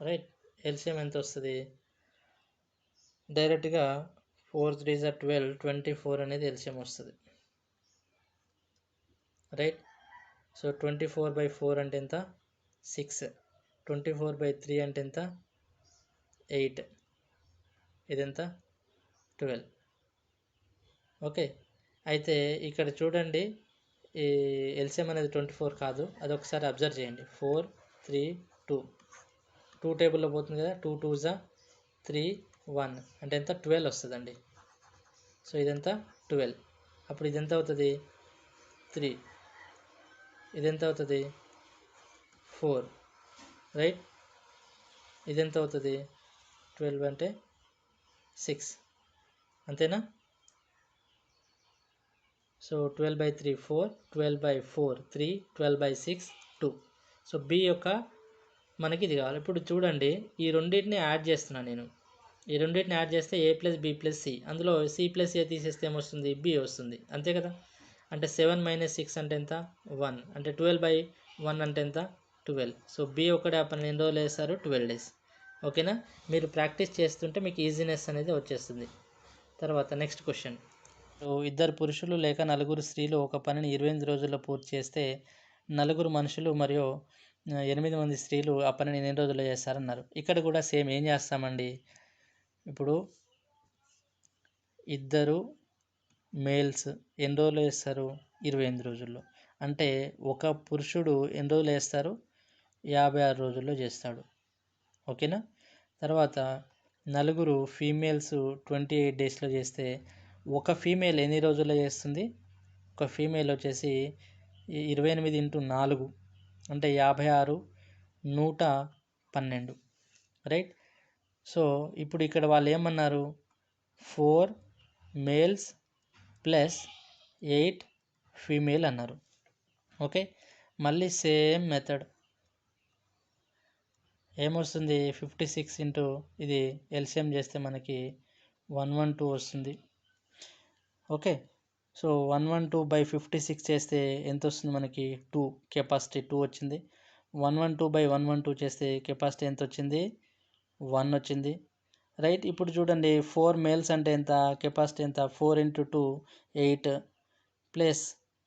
రైట్. ఎల్సిఎం ఎంత వస్తుంది? డైరెక్ట్గా 4 3 జా 12, 24 అనేది ఎల్సిఎం వస్తుంది. రైట్. సో 24/4 అంటే ఎంత? 6. 24/3 అంటే ఎంత? 8. ఇదెంత? 12. ఓకే. అయితే ఇక్కడ చూడండి, ఈ ఎల్సిఎం అనేది 24 కాదు, అది ఒకసారి అబ్జర్వ్ చేయండి. 4 3 2 2 టేబుల్లో పోతుంది కదా, 2 2 జా 3 1 అంటే ఎంత? 12 వస్తుందండి. సో ఇదెంత? 12. అప్పుడు ఇది ఎంత అవుతుంది? 3. ఇదెంత అవుతుంది? 4. రైట్. ఇదెంత అవుతుంది? 12 అంటే 6. అంతేనా? సో 12/3 4, 12/4 3, 12/6 2. సో బి యొక్క మనకి ఇది కావాలి. ఇప్పుడు చూడండి, ఈ రెండింటిని యాడ్ చేస్తున్నాను నేను. ఈ రెండింటిని యాడ్ చేస్తే a + b + c, అందులో c + a తీసేస్తే ఏమొస్తుంది? b వస్తుంది. అంతే కదా? అంటే 7 - 6 అంటే ఎంత? 1. అంటే 12/1 అంటే ఎంత? 12. సో b ఒకటే ఆ పని ఎన్ని రోజులు వేస్తారు? 12 days. ఓకేనా? మీరు ప్రాక్టీస్ చేస్తుంటే మీకు ఈజీనెస్ అనేది వచ్చేస్తుంది. తర్వాత నెక్స్ట్ క్వశ్చన్. ఇద్దరు పురుషులు లేక నలుగురు స్త్రీలు ఒక పనిని 28 రోజుల్లో పూర్తి చేస్తే, నలుగురు మనుషులు మరియు 8 మంది స్త్రీలు ఆ పనిని ఎన్ని రోజుల్లో చేస్తారన్నారు. ఇక్కడ కూడా సేమ్ ఏం చేస్తామండి, ఇప్పుడు ఇద్దరు మేల్స్ ఎన్ని రోజులు వేస్తారు? 28 రోజుల్లో. అంటే ఒక పురుషుడు ఎన్ని రోజులు వేస్తారు? 56 రోజుల్లో చేస్తాడు. ఓకేనా? తర్వాత నలుగురు ఫీమేల్స్ 28 డేస్లో చేస్తే, ఒక ఫీమేల్ ఎన్ని రోజుల్లో చేస్తుంది? ఒక ఫీమేల్ వచ్చేసి 28 × 4 అంటే 56, 112. రైట్. సో ఇప్పుడు ఇక్కడ వాళ్ళు ఏమన్నారు? 4 మేల్స్ ప్లస్ 8 ఫీమేల్ అన్నారు. ఓకే. మళ్ళీ సేమ్ మెథడ్ ఏమొస్తుంది? 56 ఇది ఎల్సిఎం చేస్తే మనకి 112 వస్తుంది. ఓకే. సో 112/56 చేస్తే ఎంత వస్తుంది మనకి? 2. కెపాసిటీ 2 వచ్చింది. 112/112 చేస్తే కెపాసిటీ ఎంత వచ్చింది? 1 వచ్చింది. రైట్. ఇప్పుడు చూడండి, 4 మేల్స్ అంటే ఎంత? కెపాసిటీ ఎంత? 4 × 2 8 ప్లస్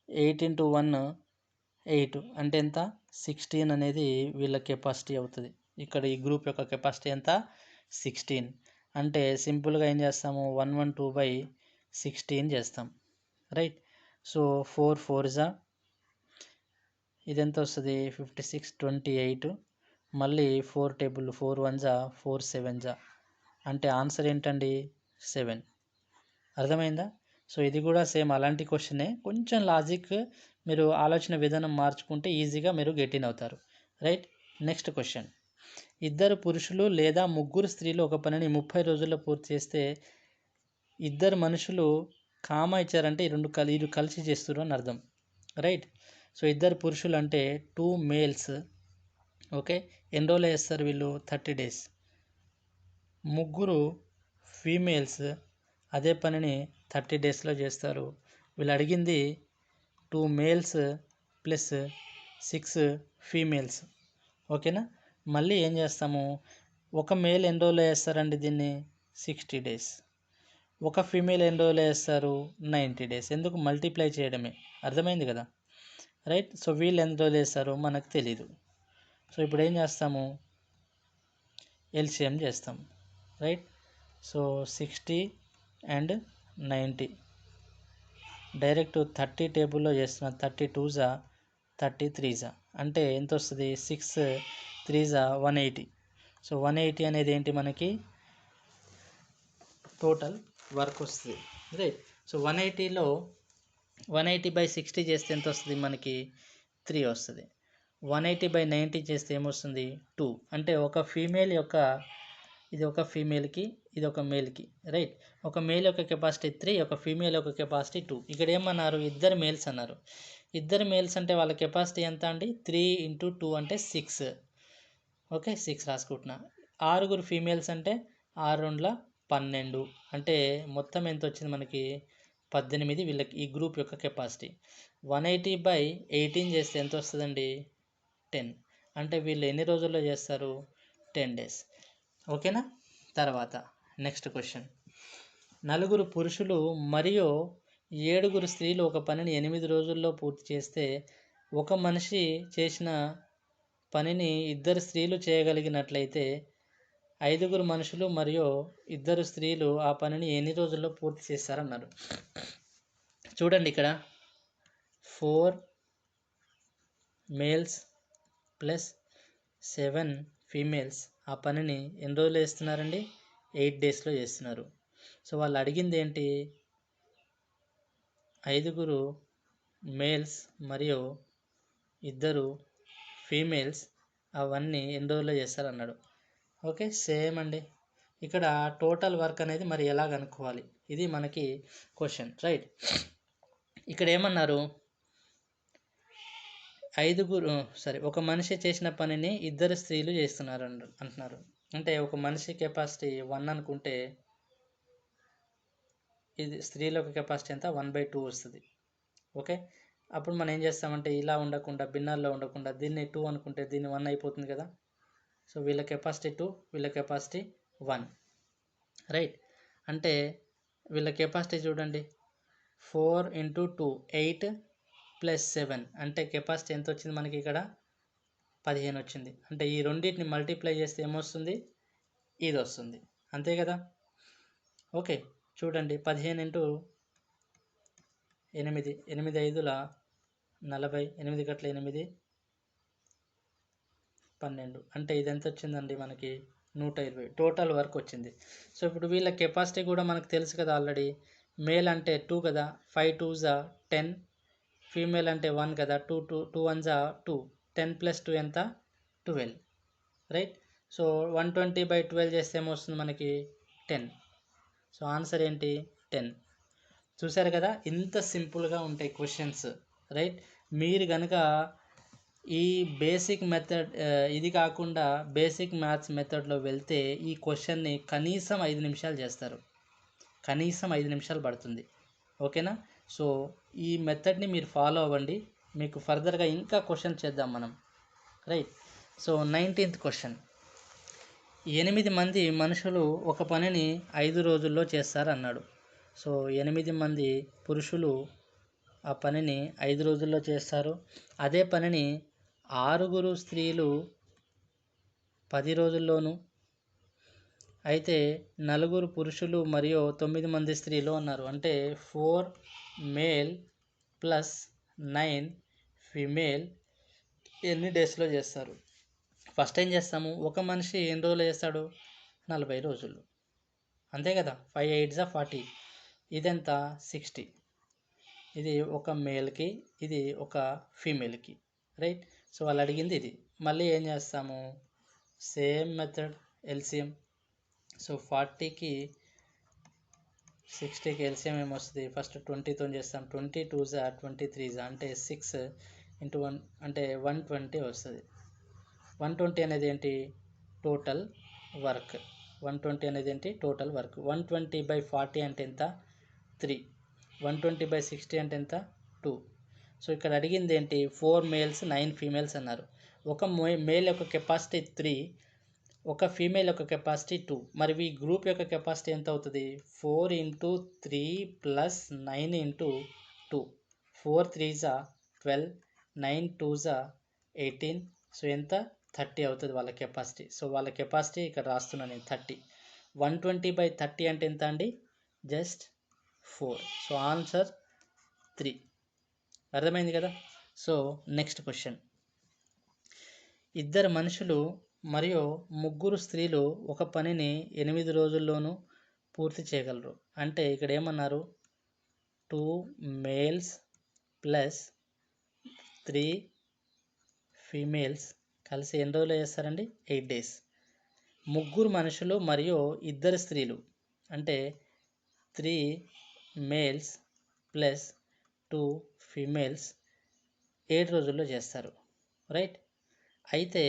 8 × 1 8 అంటే ఎంత? 16 అనేది వీళ్ళ కెపాసిటీ అవుతుంది. ఇక్కడ ఈ గ్రూప్ యొక్క కెపాసిటీ ఎంత? 16. అంటే సింపుల్గా ఏం చేస్తాము? 112/16 చేస్తాం. రైట్. సో 4 4 జా ఇదెంత వస్తుంది? 56 28. మళ్ళీ 4 టేబుల్ 4 1 జా 4 7 జా అంటే ఆన్సర్ ఏంటండి? 7. అర్థమైందా? సో ఇది కూడా సేమ్ అలాంటి క్వశ్చనే. కొంచెం లాజిక్ మీరు ఆలోచన విధానం మార్చుకుంటే ఈజీగా మీరు గెట్ ఇన్ అవుతారు. రైట్. Next question. ఇద్దరు పురుషులు లేదా ముగ్గురు స్త్రీలు ఒక పనిని 30 రోజుల్లో పూర్తి చేస్తే, ఇద్దరు మనుషులు కామా ఇచ్చారంటే వీరు కలిసి చేస్తారు అని అర్థం. రైట్. సో ఇద్దరు పురుషులు అంటే 2 మేల్స్. ఓకే. ఎన్ని రోజులు చేస్తారు వీళ్ళు? 30 days. ముగ్గురు ఫీమేల్స్ అదే పనిని 30 daysలో చేస్తారు. వీళ్ళు అడిగింది 2 మేల్స్ ప్లస్ 6 ఫీమేల్స్. ఓకేనా? మళ్ళీ ఏం చేస్తాము? ఒక మేల్ ఎన్ని రోజులు వేస్తారండి దీన్ని? 60 days. ఒక ఫీమేల్ ఎన్ని రోజులు వేస్తారు? 90 days. ఎందుకు? మల్టిప్లై చేయడమే. అర్థమైంది కదా? రైట్. సో వీళ్ళు ఎన్ని రోజులు వేస్తారో మనకు తెలీదు. సో ఇప్పుడు ఏం చేస్తాము? ఎల్సిఎం చేస్తాం. రైట్. సో 60 and 90 డైరెక్ట్ 30 టేబుల్లో చేస్తున్నా. 32 జా 33 జా అంటే ఎంత వస్తుంది? 6 3 జా 180. సో 180 అనేది ఏంటి మనకి? టోటల్ వర్క్ వస్తుంది. రైట్. సో 180లో 180/60 చేస్తే ఎంత వస్తుంది మనకి? 3 వస్తుంది. 180/90 చేస్తే ఏమొస్తుంది? 2. అంటే ఒక ఫీమేల్ యొక్క, ఇది ఒక ఫీమేల్కి, ఇది ఒక మేల్కి. రైట్. ఒక మేల్ యొక్క కెపాసిటీ 3, ఒక ఫీమేల్ యొక్క కెపాసిటీ 2. ఇక్కడ ఏమన్నారు? ఇద్దరు మేల్స్ అన్నారు. ఇద్దరు మేల్స్ అంటే వాళ్ళ కెపాసిటీ ఎంత అండి? 3 × 2 అంటే 6. ఓకే. 6 రాసుకుంటున్నా. 6 ఫీమేల్స్ అంటే 6 2 12 అంటే మొత్తం ఎంత వచ్చింది మనకి? 18. వీళ్ళకి ఈ గ్రూప్ యొక్క కెపాసిటీ. 180/18 చేస్తే ఎంత వస్తుందండి? 10. అంటే వీళ్ళు ఎన్ని రోజుల్లో చేస్తారు? 10 days. ఓకేనా? తర్వాత నెక్స్ట్ క్వశ్చన్. 4 పురుషులు మరియు 7 స్త్రీలు ఒక పనిని 8 రోజుల్లో పూర్తి చేస్తే ఒక మనిషి చేసిన పనిని 2 స్త్రీలు చేయగలిగినట్లయితే 5 మనుషులు మరియు 2 స్త్రీలు ఆ పనిని ఎన్ని రోజుల్లో పూర్తి చేస్తారన్నారు. చూడండి ఇక్కడ 4 మేల్స్ ప్లస్ 7 ఫీమేల్స్ ఆ పనిని ఎన్ని రోజులు చేస్తున్నారండి? 8 డేస్లో చేస్తున్నారు. సో వాళ్ళు అడిగింది ఏంటి? 5 మేల్స్ మరియు 2 ఫీమేల్స్ అవన్నీ ఎన్ని రోజుల్లో చేస్తారన్నాడు. ఓకే, సేమ్ అండి. ఇక్కడ టోటల్ వర్క్ అనేది మరి ఎలా కనుక్కోవాలి, ఇది మనకి క్వశ్చన్, రైట్? ఇక్కడ ఏమన్నారు? ఒక మనిషి చేసిన పనిని 2 స్త్రీలు చేస్తున్నారు అంటున్నారు. అంటే ఒక మనిషి కెపాసిటీ 1 అనుకుంటే ఇది స్త్రీల యొక్క కెపాసిటీ ఎంత? 1/2 వస్తుంది. ఓకే, అప్పుడు మనం ఏం చేస్తామంటే ఇలా ఉండకుండా భిన్నాల్లో ఉండకుండా దీన్ని 2 అనుకుంటే దీన్ని 1 అయిపోతుంది కదా. సో వీళ్ళ కెపాసిటీ 2, వీళ్ళ కెపాసిటీ 1, రైట్? అంటే వీళ్ళ కెపాసిటీ చూడండి, 4 × 2 8 + 7 అంటే కెపాసిటీ ఎంత వచ్చింది మనకి? ఇక్కడ 15 వచ్చింది. అంటే ఈ రెండింటిని మల్టిప్లై చేస్తే ఏమొస్తుంది? ఇది వస్తుంది, అంతే కదా. ఓకే, చూడండి 15 × 8, 8 5 40, 8 గట్ల 8 12, అంటే ఇది ఎంత వచ్చిందండి మనకి? 120 టోటల్ వర్క్ వచ్చింది. సో ఇప్పుడు వీళ్ళ కెపాసిటీ కూడా మనకు తెలుసు కదా ఆల్రెడీ. మేల్ అంటే 2 కదా, 5 2s 10, ఫీమేల్ అంటే 1 కదా, 2 1s 2, 10 + 2 ఎంత? 12, రైట్? సో 120/12 చేస్తే ఏమొస్తుంది మనకి? 10. సో ఆన్సర్ ఏంటి? 10. చూసారు కదా, ఇంత సింపుల్గా ఉంటాయి క్వశ్చన్స్, రైట్? మీరు కనుక ఈ బేసిక్ మెథడ్ ఇది కాకుండా బేసిక్ మ్యాథ్స్ మెథడ్లో వెళ్తే ఈ క్వశ్చన్ని కనీసం 5 నిమిషాలు చేస్తారు, కనీసం 5 నిమిషాలు పడుతుంది. ఓకేనా? సో ఈ మెథడ్ని మీరు ఫాలో అవ్వండి, మీకు ఫర్దర్గా ఇంకా క్వశ్చన్ చేద్దాం మనం, రైట్? So 19th question. 8 మంది మనుషులు ఒక పనిని 5 రోజుల్లో చేస్తారన్నాడు. సో 8 మంది పురుషులు ఆ పనిని 5 రోజుల్లో చేస్తారు. అదే పనిని 6 స్త్రీలు 10 రోజుల్లోనూ, అయితే 4 పురుషులు మరియు 9 మంది స్త్రీలు అన్నారు. అంటే 4 మేల్ ప్లస్ 9 ఫీమేల్ ఎన్ని డేస్లో చేస్తారు? ఫస్ట్ ఏం చేస్తాము, ఒక మనిషి ఎన్ని రోజులు చేస్తాడు? 40 రోజులు, అంతే కదా. 5 8s 40, ఇదెంత? 60. ఇది ఒక మేల్కి, ఇది ఒక ఫీమేల్కి, రైట్? సో వాళ్ళు అడిగింది ఇది. మళ్ళీ ఏం చేస్తాము? Same method, LCM. సో 40కి 60కి ఎల్సిఎం ఏమొస్తుంది? ఫస్ట్ 20తో చేస్తాం. 20 2s 23s అంటే 6 × 1 అంటే 120 వస్తుంది. 120 అనేది ఏంటి? Total work. 120 అనేది ఏంటి? Total work. 120/40 అంటే ఎంత? 3. 120/60 అంటే ఎంత? 2. సో ఇక్కడ అడిగింది ఏంటి? 4 మేల్స్ 9 ఫీమేల్స్ అన్నారు. ఒక మేల్ యొక్క కెపాసిటీ 3, ఒక ఫీమేల్ యొక్క కెపాసిటీ 2. మరి ఈ గ్రూప్ యొక్క కెపాసిటీ ఎంత అవుతుంది? 4 × 3 + 9 × 2. 4 3s 12, 9 2s 18. సో ఎంత? 30 అవుతుంది వాళ్ళ కెపాసిటీ. సో వాళ్ళ కెపాసిటీ ఇక్కడ రాస్తున్నాను నేను 30. 120/30 అంటే ఎంత అండి? జస్ట్ 4. So answer 3. అర్థమైంది కదా. So next question. 2 మనుషులు మరియు 3 స్త్రీలు ఒక పనిని 8 రోజుల్లోనూ పూర్తి చేయగలరు. అంటే ఇక్కడ ఏమన్నారు? 2 మేల్స్ ప్లస్ 3 ఫీమేల్స్ కలిసి ఎన్ని రోజులు చేస్తారండి? 8 days. 3 మనుషులు మరియు 2 స్త్రీలు అంటే 3 మేల్స్ ప్లస్ 2 ఫీమేల్స్ 7 రోజుల్లో చేస్తారు, రైట్? అయితే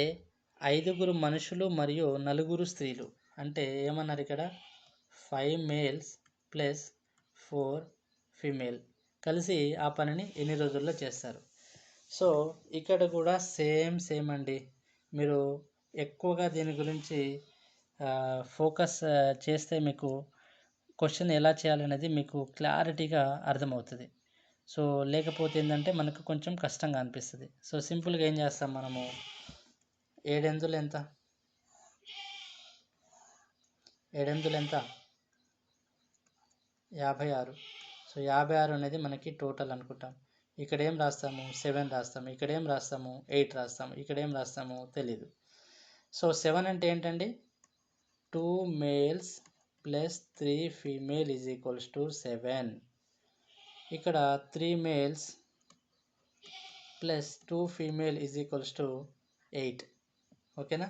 5 మనుషులు మరియు 4 స్త్రీలు అంటే ఏమన్నారు ఇక్కడ? 5 మేల్స్ ప్లస్ 4 ఫీమేల్ కలిసి ఆ పనిని ఎన్ని రోజుల్లో చేస్తారు? సో ఇక్కడ కూడా సేమ్ అండి. మీరు ఎక్కువగా దీని గురించి ఫోకస్ చేస్తే మీకు క్వశ్చన్ ఎలా చేయాలనేది మీకు క్లారిటీగా అర్థమవుతుంది. సో లేకపోతే ఏంటంటే మనకు కొంచెం కష్టంగా అనిపిస్తుంది. సో సింపుల్గా ఏం చేస్తాం మనము, 7 ఎంత, 7 ఎంత 56. సో 56 అనేది మనకి టోటల్ అనుకుంటాం. ఇక్కడ ఏం రాస్తాము, 7 రాస్తాము, ఇక్కడ ఏం రాస్తాము, 8 రాస్తాము, ఇక్కడ ఏం రాస్తాము తెలీదు. సో 7 అంటే ఏంటండి, 2 males plus 3 female is equals to 7. ఇక్కడ 3 males plus 2 female is equals to 8. ఓకేనా.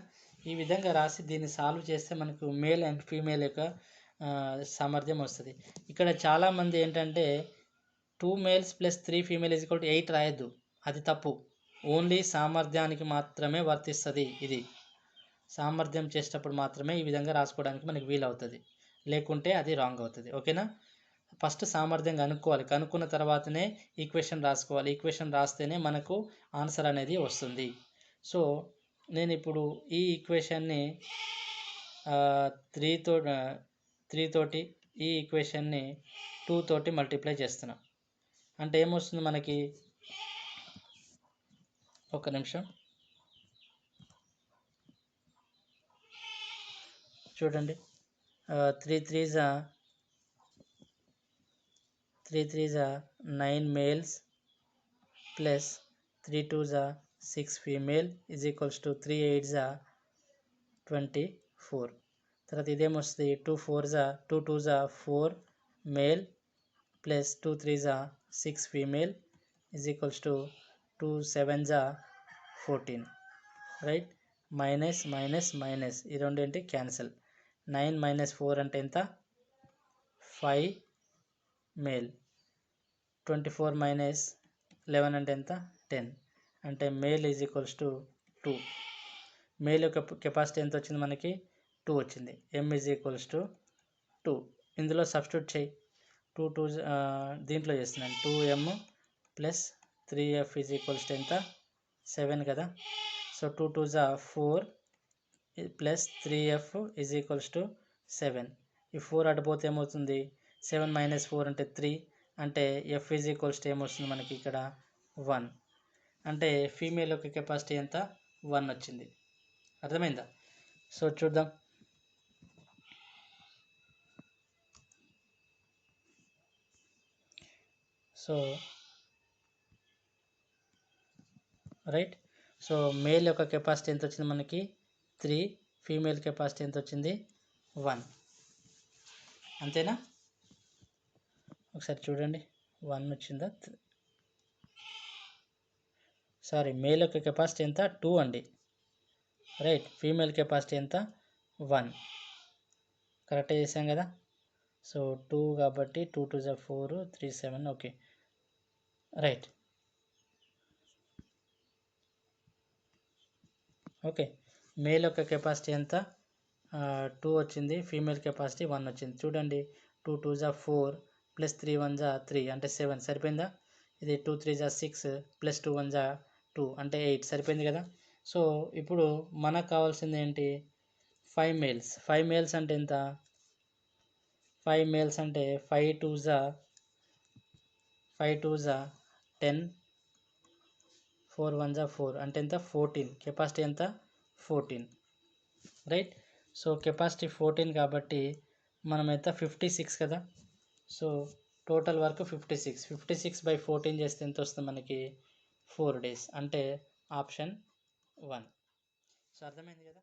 ఈ విధంగా రాసి దీన్ని సాల్వ్ చేస్తే మనకు మేల్ అండ్ ఫీమేల్ యొక్క సామర్థ్యం వస్తుంది. ఇక్కడ చాలామంది ఏంటంటే 2 males plus 3 female is equal to 8 రాయొద్దు, అది తప్పు. ఓన్లీ సామర్థ్యానికి మాత్రమే వర్తిస్తుంది. ఇది సామర్థ్యం చేసేటప్పుడు మాత్రమే ఈ విధంగా రాసుకోవడానికి మనకి వీలవుతుంది, లేకుంటే అది రాంగ్ అవుతుంది. ఓకేనా. ఫస్ట్ సామర్థ్యం కనుక్కోవాలి, కనుక్కున్న తర్వాతనే ఈక్వేషన్ రాసుకోవాలి. ఈక్వేషన్ రాస్తేనే మనకు ఆన్సర్ అనేది వస్తుంది. సో నేను ఇప్పుడు ఈ ఈక్వేషన్ని 3 తోటి, ఈ ఈక్వేషన్ని 2 తోటి మల్టిప్లై చేస్తున్నా. అంటే ఏమొస్తుంది మనకి, ఒక నిమిషం చూడండి. 3 3 9 males plus 3 2 6 female is equals to 3 8 24. తర్వాత ఇదేమొస్తుంది, 2 2 4 male plus 2 3 6 female is equals to 2 7 14. Right. Minus minus minus ఈ రెండు ఏంటి, క్యాన్సిల్. 9 మైనస్ 4 అంటే ఎంత, 5 మేల్. 24 మైనస్ 11 అంటే ఎంత, 10. అంటే male is equals to 2. Male యొక్క కెపాసిటీ ఎంత వచ్చింది మనకి, 2 వచ్చింది. ఎమ్ ఈజ్ ఈక్వల్స్ టు 2. ఇందులో సబ్స్టిట్యూట్ చేయి. 2 దీంట్లో చేస్తున్నాను, 2m plus 3f is equals to ఎంత, 7 కదా. So 2 2 4 plus 3f is equals to 7. ఈ 4 అడిపోతే ఏమవుతుంది, 7 మైనస్ 4 అంటే 3. అంటే ఎఫ్ ఈజ్ ఈక్వల్స్ టు ఏమొస్తుంది మనకి ఇక్కడ, 1. అంటే ఫీమేల్ యొక్క కెపాసిటీ ఎంత, 1 వచ్చింది. అర్థమైందా. సో చూద్దాం. So right. సో మేల్ యొక్క కెపాసిటీ ఎంత వచ్చింది మనకి, 3. ఫీమేల్ కెపాసిటీ ఎంత వచ్చింది, 1. అంతేనా. ఒకసారి చూడండి, 1 వచ్చిందా, సారీ మేల్ యొక్క కెపాసిటీ ఎంత, 2 అండి. రైట్. ఫీమేల్ కెపాసిటీ ఎంత, 1. కరెక్ట్ చేసాం కదా. సో 2 కాబట్టి 2 2 4 3 7. Okay right. ఓకే. మేల్ యొక్క కెపాసిటీ ఎంత, 2 వచ్చింది. ఫీమేల్ కెపాసిటీ 1 వచ్చింది. చూడండి, 2 2 4 ప్లస్ 3 1 3 అంటే 7 సరిపోయిందా. ఇది 2 3 6 ప్లస్ 2 1 2 అంటే 8 సరిపోయింది కదా. సో ఇప్పుడు మనకు కావాల్సింది ఏంటి, 5 మేల్స్. 5 మేల్స్ అంటే ఎంత, 5 మేల్స్ అంటే 5 2 10 4 1 4 అంటే ఎంత, 14. కెపాసిటీ ఎంత, 14. రైట్. సో కెపాసిటీ 14 కాబట్టి మనమైతే 56 కదా. So total work 56. 56/14 చేస్తే ఎంత వస్తుంది మనకి, 4 days. అంటే ఆప్షన్ 1. సో అర్థమైంది కదా.